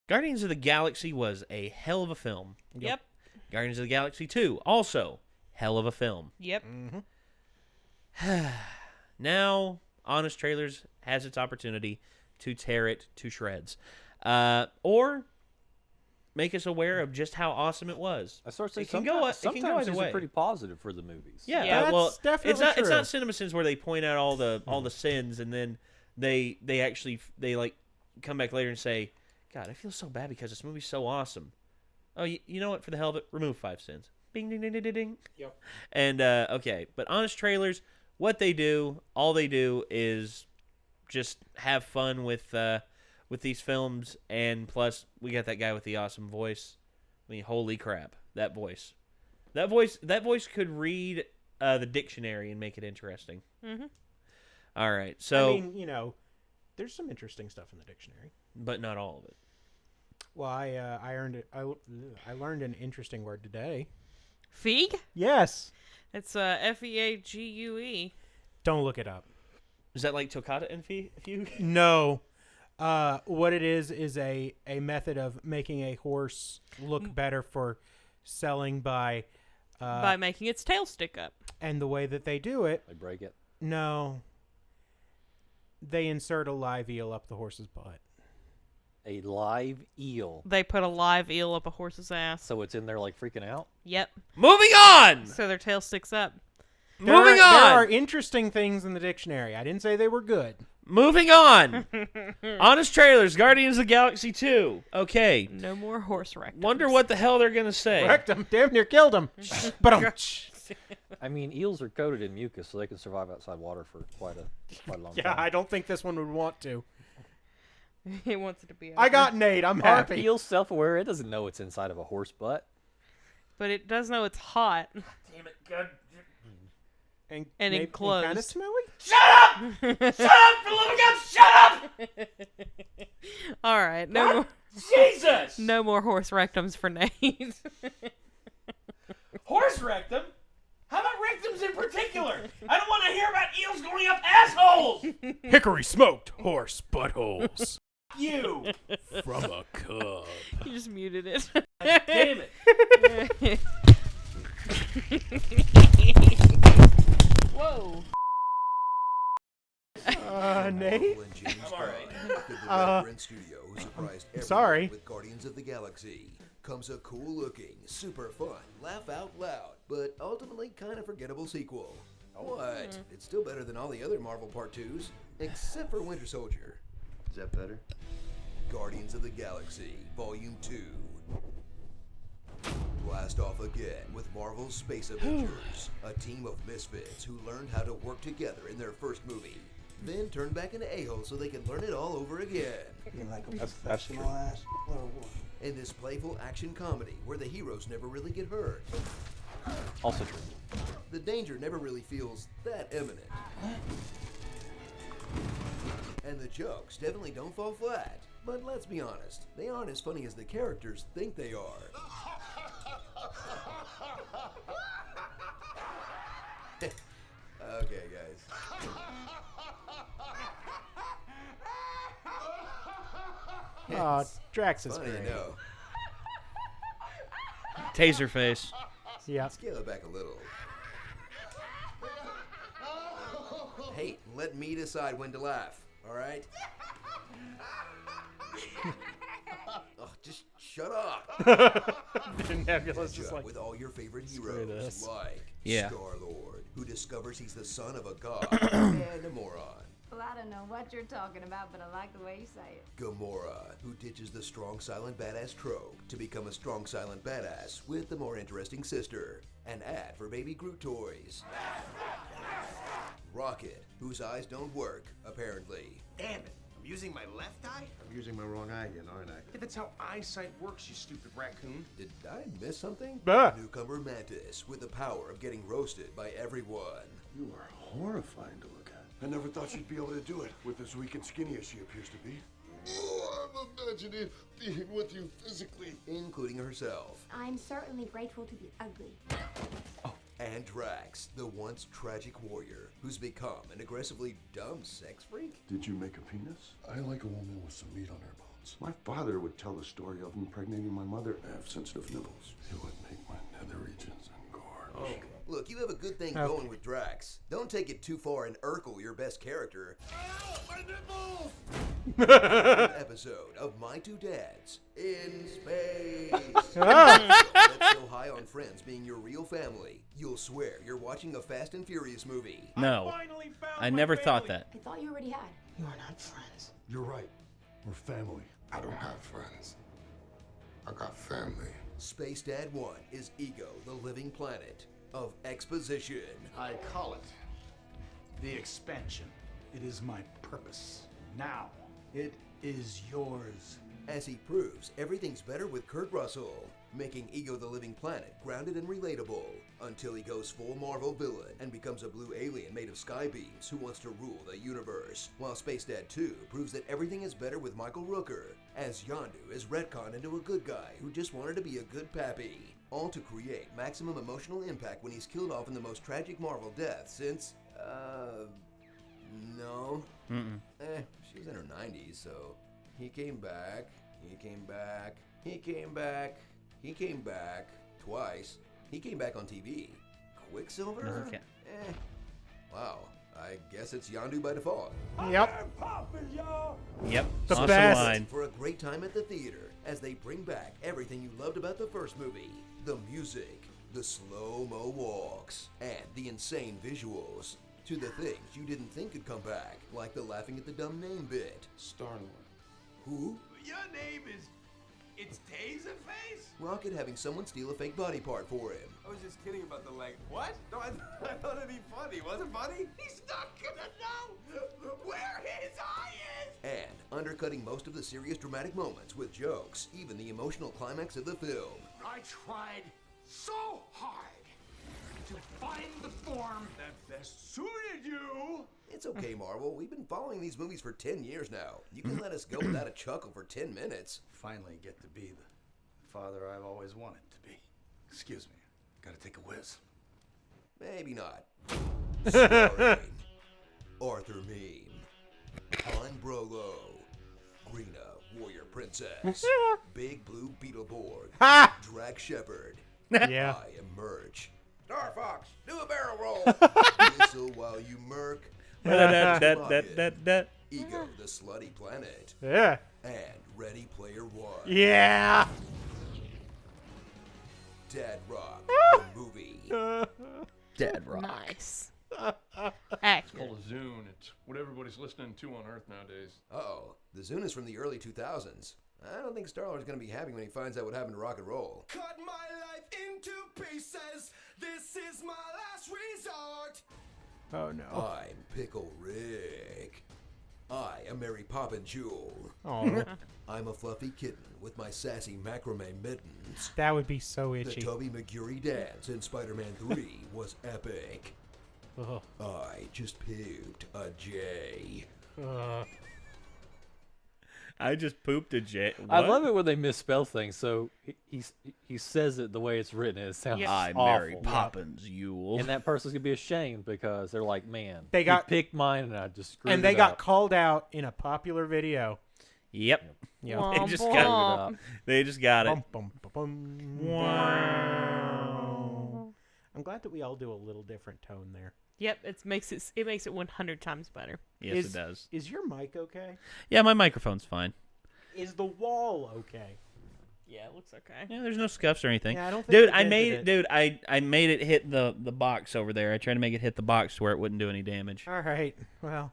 Guardians of the Galaxy was a hell of a film. Yep. Guardians of the Galaxy 2, also hell of a film. Yep. Now, Honest Trailers has its opportunity to tear it to shreds. Or make us aware of just how awesome it was. I sort of say It can go either sometimes way. it's pretty positive for the movies. Yeah, well, definitely it's not true. CinemaSins where they point out all the sins and then they like come back later and say, God, I feel so bad because this movie's so awesome. Oh, you know what? For the hell of it, remove 5 sins. Bing, ding, ding, ding, ding, ding. Yep. And, okay. But Honest Trailers, what they do, all they do is just have fun with these films. And plus, we got that guy with the awesome voice. I mean, holy crap. That voice. That voice could read the dictionary and make it interesting. Mm-hmm. All right. So, I mean, there's some interesting stuff in the dictionary. but not all of it. Well, I learned an interesting word today. Feig? Yes. It's Feague. Don't look it up. Is that like Toccata and Fugue? No. What it is a method of making a horse look better for selling by making its tail stick up. and the way that they do it. They break it. No. They insert a live eel up the horse's butt. A live eel. They put a live eel up a horse's ass. So it's in there like freaking out? Yep. Moving on! So their tail sticks up. Moving on! There are interesting things in the dictionary. I didn't say they were good. Moving on! Honest Trailers, Guardians of the Galaxy 2. Okay. No more horse rectums. Wonder what the hell they're going to say. Wrecked him. Damn near killed him. But I mean, eels are coated in mucus, so they can survive outside water for quite a long yeah, time. I don't think this one would want to. He wants it to be. I got Nate. I'm Are happy. eels self-aware? It doesn't know it's inside of a horse butt. But it does know it's hot. Damn it, God. And maybe enclosed. Kind of smelly? Shut up! Shut up! For the love of God, shut up! All right. No more. Jesus! No more horse rectums for Nate. Horse rectum? How about rectums in particular? I don't want to hear about eels going up assholes! Hickory smoked horse buttholes. You! From a cub. You just muted it. God damn it. Whoa. Nate? I'm alright. sorry. With Guardians of the Galaxy comes a cool-looking, super fun, laugh out loud, but ultimately kind of forgettable sequel. What? It's still better than all the other Marvel Part 2s, except for Winter Soldier. Is that better? Guardians of the Galaxy, Volume 2. Blast off again with Marvel's Space Avengers, a team of misfits who learned how to work together in their first movie, then turned back into a-holes so they can learn it all over again. You like a That's professional true. ass? What? In this playful action comedy where the heroes never really get hurt, Also true. the danger never really feels that imminent. And the jokes definitely don't fall flat. But let's be honest, they aren't as funny as the characters think they are. Okay, guys. Oh, Drax is Funny, I great. know. Taser face. Yeah. Scale it back a little. Hey, let me decide when to laugh, alright? Oh, just shut up. Nebula's Catch just up like, with all your favorite Screw heroes, this. like Yeah. Star-Lord, who discovers he's the son of a god and a moron. Well, I don't know what you're talking about, but I like the way you say it. Gamora, who ditches the strong silent badass trope to become a strong silent badass with the more interesting sister. An ad for baby Groot toys. Rocket, whose eyes don't work, apparently. Damn it. I'm using my left eye? I'm using my wrong eye again, aren't I? Yeah, that's how eyesight works, you stupid raccoon. Did I miss something? Bah. Newcomer Mantis, with the power of getting roasted by everyone. You are horrifying to look at. I never thought she'd be able to do it with as weak and skinny as she appears to be. Oh, I'm imagining being with you physically. Including herself. I'm certainly grateful to be ugly. And Drax, the once tragic warrior, who's become an aggressively dumb sex freak. Did you make a penis? I like a woman with some meat on her bones. friends. My father would tell the story of impregnating my mother. I have sensitive nipples. It would make my nether regions engorge. Okay. Look, you have a good thing going with Drax. Don't take it too far and Urkel, your best character. Ow, my nipples! Episode of My Two Dads in Space. That's so high on friends being your real family, you'll swear you're watching a Fast and Furious movie. No, I never thought that. I thought you already had. You are not friends. You're right. We're family. I don't have friends. I got family. Space Dad 1 is Ego, the living planet of exposition. I call it the expansion. It is my purpose. Now, it is yours. As he proves, everything's better with Kurt Russell, making Ego the living planet grounded and relatable, until he goes full Marvel villain and becomes a blue alien made of sky beams who wants to rule the universe, while Space Dad 2 proves that everything is better with Michael Rooker, as Yondu is retconned into a good guy who just wanted to be a good pappy, all to create maximum emotional impact when he's killed off in the most tragic Marvel death since, no. She was in her 90s, so he came back, he came back, he came back, he came back twice. He came back on TV. Quicksilver? Okay. Wow. I guess it's Yondu by default. Yep. Yep. The Awesome best. line. For a great time at the theater as they bring back everything you loved about the first movie. The music, the slow-mo walks, and the insane visuals. To the things you didn't think could come back, like the laughing at the dumb name bit. Star-Lord. Who? Your name is... It's Taserface? Rocket having someone steal a fake body part for him. I was just kidding about the leg. What? No, I thought it'd be funny. Was it funny? He's not gonna know where his eye is! And undercutting most of the serious dramatic moments with jokes, even the emotional climax of the film. I tried so hard to find the form that best suited you. It's okay, Marvel. We've been following these movies for 10 years now. You can let us go without a chuckle for 10 minutes. Finally get to be the father I've always wanted to be. Excuse me, gotta take a whiz. Maybe not. Starring Arthur Meme, Han Brolo, Greena, Warrior Princess, Big Blue Beetleborg, Drag Shepherd, Yeah. I Am Merch, Star Fox, do a barrel roll, Whistle while you murk, Ego, the Slutty Planet, Yeah. and Ready Player One. Yeah. Dad Rock, the movie. Dead Rock. Nice. It's Accurate. called a Zune. It's what everybody's listening to on Earth nowadays. Uh-oh, the Zune is from the early 2000s. I don't think Star-Lord's gonna be happy when he finds out what happened to rock and roll. Cut my life into pieces. This is my last resort. Oh no. I'm Pickle Rick. I am Mary Poppin' Jewel. Oh, I'm a fluffy kitten with my sassy macrame mittens. that would be so The itchy. Tobey Maguire dance in Spider-Man 3 was epic. Ugh. I just pooped a J. I just pooped a J. I love it when they misspell things. So he says it the way it's written. It sounds I awful. Mary Poppins, Yule. And that person's gonna be ashamed because they're like, man, They got- he picked mine and I just screwed And they it got up. called out in a popular video. Yep. Yeah. They just got Womp. They just got it. Bum, bum, bum, bum. Wow. I'm glad that we all do a little different tone there. Yep, it makes it 100 times better. Yes, it does. Is your mic okay? Yeah, my microphone's fine. Is the wall okay? Yeah, it looks okay. Yeah, there's no scuffs or anything. Yeah, I don't think Dude, we I dented made it. Dude, I made it hit the box over there. I tried to make it hit the box to where it wouldn't do any damage. All right. Well.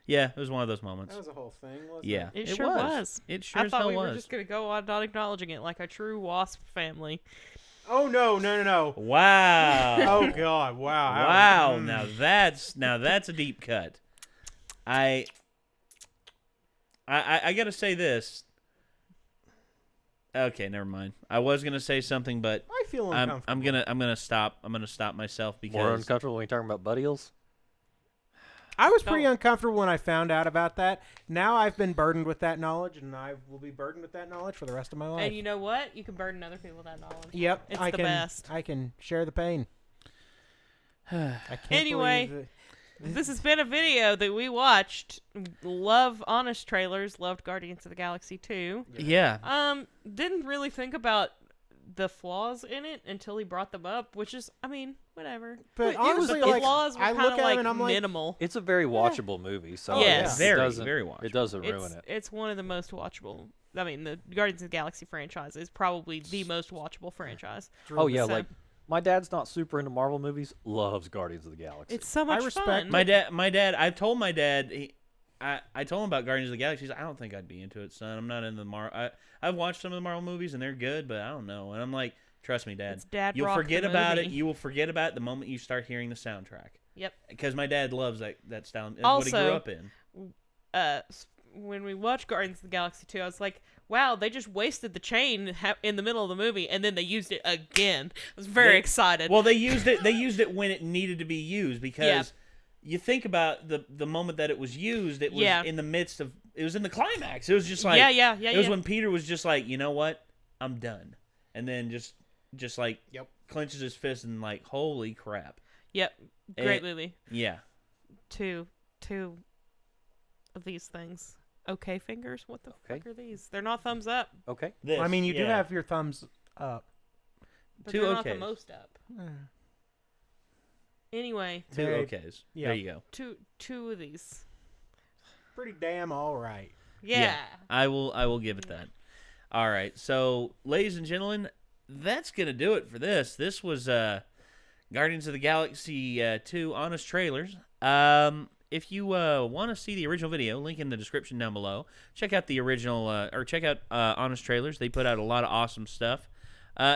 Yeah, it was one of those moments. That was a whole thing, wasn't Yeah, it? It sure was. It sure I as thought hell we were was. just going to go on not acknowledging it like a true wasp family. Oh, no. Wow. Oh, God. Wow. Wow. Now that's a deep cut. I gotta say this. Okay, never mind. I was gonna say something, but I feel uncomfortable. I'm gonna stop. I'm gonna stop myself because More uncomfortable when you're talking about butt eels. I was pretty uncomfortable when I found out about that. Now I've been burdened with that knowledge, and I will be burdened with that knowledge for the rest of my life. And you know what? You can burden other people with that knowledge. Yep, It's the best. I can share the pain. I can't Anyway. believe This has been a video that we watched. Love honest trailers. Loved Guardians of the Galaxy 2. Yeah. Didn't really think about the flaws in it until he brought them up, which is, I mean, whatever. But the honestly, flaws were I kind look of at like it and I'm like, minimal. It's a very watchable movie. So Yes. it Very, doesn't, very watchable. It doesn't ruin it. It's one of the most watchable. I mean, the Guardians of the Galaxy franchise is probably the most watchable franchise. Oh yeah, So- like my dad's not super into Marvel movies. Loves Guardians of the Galaxy. It's so much fun. My dad. I told my dad. I told him about Guardians of the Galaxy. He's like, I don't think I'd be into it, son. I'm not into the Marvel. I've watched some of the Marvel movies and they're good, but I don't know. And I'm like, trust me, Dad. It's Dad You'll Rock forget the about it. movie. You will forget about it the moment you start hearing the soundtrack. Yep. Because my dad loves that style. It's Also, what he grew up in. When we watched Guardians of the Galaxy 2, I was like, wow, they just wasted the chain in the middle of the movie, and then they used it again. I was very excited. Well, they used it. They used it when it needed to be used because Yeah. you think about the moment that it was used. It was Yeah. in the midst of. It was in the climax. It was just like Yeah. It was when Peter was just like, you know what, I'm done, and then just like clenches his fist and like, holy crap. Yep. Great movie. Yeah. Two of these things. Okay, fingers. What the fuck are these? They're not thumbs up. Okay. I mean, you do have your thumbs up. But Two they're not the okays. most up. Anyway. Two okays. Yeah. There you go. Two of these. Pretty damn all right. Yeah. I will give it that. All right. So, ladies and gentlemen, that's going to do it for this. This was Guardians of the Galaxy 2 Honest Trailers. If you want to see the original video, link in the description down below. Check out the original, or check out Honest Trailers. They put out a lot of awesome stuff,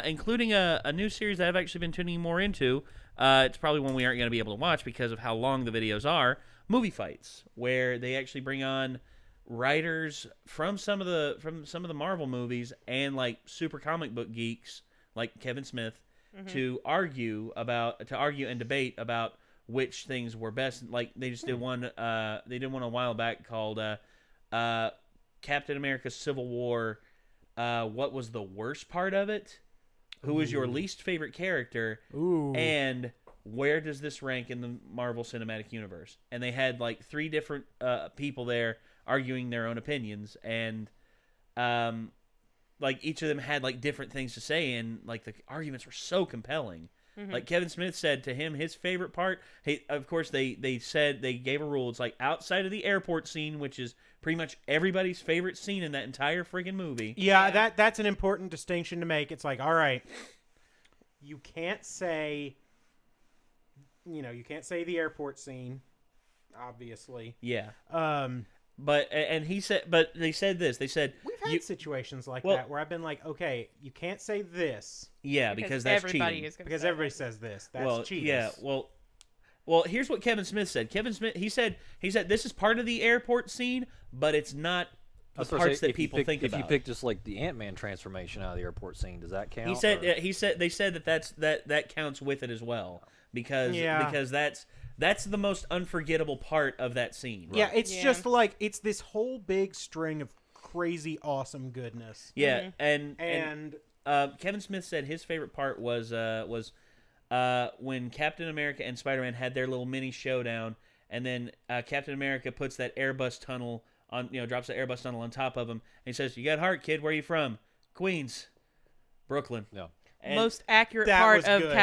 including a new series that I've actually been tuning more into. It's probably one we aren't going to be able to watch because of how long the videos are. Movie Fights, where they actually bring on writers from some of the Marvel movies and like super comic book geeks like Kevin Smith to argue and debate about which things were best. Like they just did one. They did one a while back called Captain America: Civil War. What was the worst part of it? Who was your least favorite character? And where does this rank in the Marvel Cinematic Universe? And they had like 3 different people there arguing their own opinions, and like each of them had like different things to say, and like the arguments were so compelling. Like Kevin Smith said to him, his favorite part. Of course, they said they gave a rule. It's like outside of the airport scene, which is pretty much everybody's favorite scene in that entire friggin' movie. Yeah, that's an important distinction to make. It's like, all right, you can't say, you can't say the airport scene, obviously. Yeah. But they said this. They said we've had situations like that where I've been like, okay, you can't say this. Yeah, because that's everybody cheating. is gonna Because say everybody that. says this. That's cheating. Yeah. Well, here's what Kevin Smith said. Kevin Smith, he said this is part of the airport scene, but it's not the parts that people think about. If you pick just like the Ant-Man transformation out of the airport scene, does that count? They said that counts with it as well because that's the most unforgettable part of that scene. Yeah, it's just like it's this whole big string of crazy awesome goodness. Yeah, and Kevin Smith said his favorite part was when Captain America and Spider-Man had their little mini showdown, and then Captain America puts that Airbus tunnel on, drops the Airbus tunnel on top of him, and he says, "You got heart, kid. Where are you from? Queens, Brooklyn." No. And most accurate that part was of good.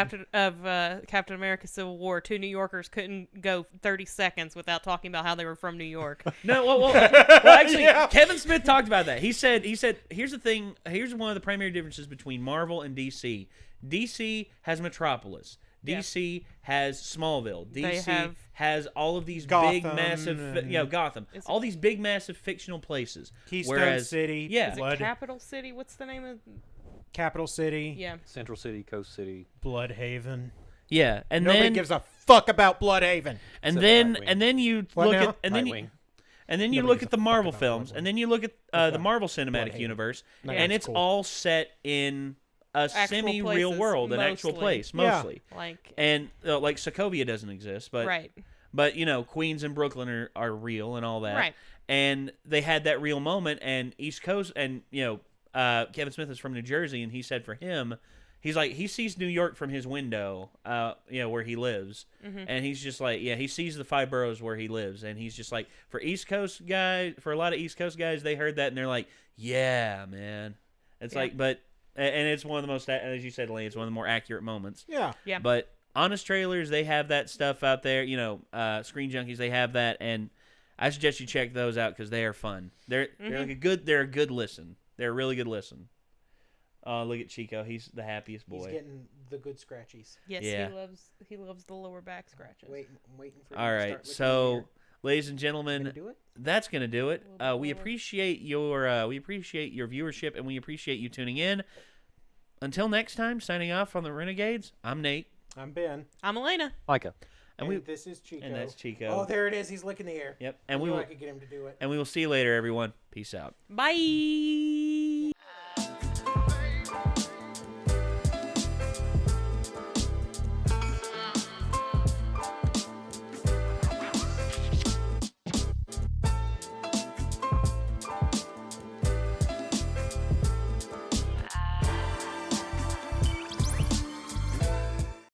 Captain America: Civil War. 2 New Yorkers couldn't go 30 seconds without talking about how they were from New York. No, well actually, Kevin Smith talked about that. He said, here's the thing. Here's one of the primary differences between Marvel and DC. DC has Metropolis. DC has Smallville. DC has all of these big, massive, Gotham. All these big, massive fictional places. Keystone City. Is it Capital City? What's the name of? Capital City. Yeah. Central City, Coast City, Bloodhaven. Yeah, and nobody then gives a fuck about Bloodhaven. And then you look at the Marvel about films, Bloodwing. and then you look at the Marvel Cinematic Universe, and it's all set in a semi-real places, world, an actual place, mostly. Like Sokovia doesn't exist, but right. But Queens and Brooklyn are real and all that, Right. And they had that real moment, and East Coast, and Kevin Smith is from New Jersey, and he said for him, he's like, he sees New York from his window, where he lives, and he's just like, he sees the 5 boroughs where he lives, and he's just like, for a lot of East Coast guys, they heard that and they're like, yeah, man. It's like, and it's one of the most, as you said, Elaine, it's one of the more accurate moments. Yeah. Yeah. But Honest Trailers, they have that stuff out there. Screen Junkies, they have that, and I suggest you check those out because they are fun. They're a good listen. They're a really good listen. Look at Chico. He's the happiest boy. He's getting the good scratchies. Yes, Yeah. he loves the lower back scratches. I'm waiting for. All right, so ladies and gentlemen, do it? that's gonna do it. We appreciate your viewership, and we appreciate you tuning in. Until next time, signing off on the Renegades. I'm Nate. I'm Ben. I'm Elena. Micah. And this is Chico. And that's Chico. Oh, there it is. He's licking the air. Yep. I knew I could get him to do it. And we will see you later, everyone. Peace out. Bye.